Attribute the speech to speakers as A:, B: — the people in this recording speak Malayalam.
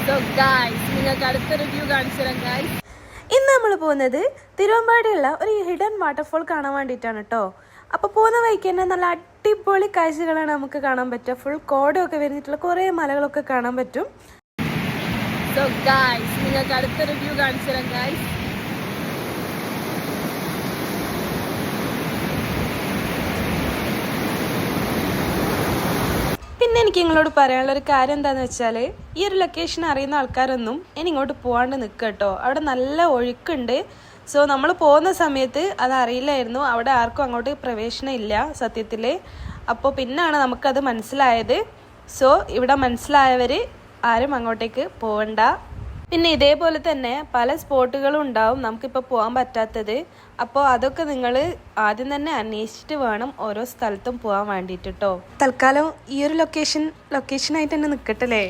A: സോ ഗായ്സ് നിങ്ങൾക്ക് അടുത്ത റിവ്യൂ കാണിച്ചു തരാം ഗായ്സ്.
B: ഇന്ന് നമ്മൾ പോകുന്നത് തിരുവമ്പാടിയുള്ള ഒരു ഹിഡൻ വാട്ടർഫോൾ കാണാൻ വേണ്ടിയിട്ടാണ് കേട്ടോ. അപ്പോൾ പോകുന്ന വഴിക്ക് തന്നെ നല്ല അടിപൊളി കാഴ്ചകളാണ് നമുക്ക് കാണാൻ പറ്റുക. ഫുൾ കോടയൊക്കെ വരുന്നിട്ടുള്ള കുറേ മലകളൊക്കെ കാണാൻ പറ്റും.
A: സോ ഗായ്സ് നിങ്ങൾക്ക് അടുത്ത റിവ്യൂ കാണിച്ചു തരാം ഗായ്സ്.
B: പിന്നെ എനിക്ക് നിങ്ങളോട് പറയാനുള്ള ഒരു കാര്യം എന്താണെന്ന് വെച്ചാൽ, ഈ ഒരു ലൊക്കേഷൻ അറിയുന്ന ആൾക്കാരൊന്നും ഇനി ഇങ്ങോട്ട് പോകാണ്ട് നിൽക്കുക കേട്ടോ. അവിടെ നല്ല ഒഴുക്കുണ്ട്. സോ നമ്മൾ പോകുന്ന സമയത്ത് അത് അറിയില്ലായിരുന്നു, അവിടെ ആർക്കും അങ്ങോട്ട് പ്രവേശനം ഇല്ല സത്യത്തിൽ. അപ്പോൾ പിന്നാണ് നമുക്കത് മനസ്സിലായത്. സോ ഇവിടെ മനസ്സിലായവർ ആരും അങ്ങോട്ടേക്ക് പോകണ്ട. പിന്നെ ഇതേപോലെ തന്നെ പല സ്പോട്ടുകളും ഉണ്ടാവും നമുക്കിപ്പോൾ പോകാൻ പറ്റാത്തത്. അപ്പോൾ അതൊക്കെ നിങ്ങൾ ആദ്യം തന്നെ അന്വേഷിച്ചിട്ട് വേണം ഓരോ സ്ഥലത്തും പോകാൻ വേണ്ടിയിട്ട് കേട്ടോ. തൽക്കാലം ഈ ഒരു ലൊക്കേഷനായിട്ട് തന്നെ നിൽക്കട്ടല്ലേ.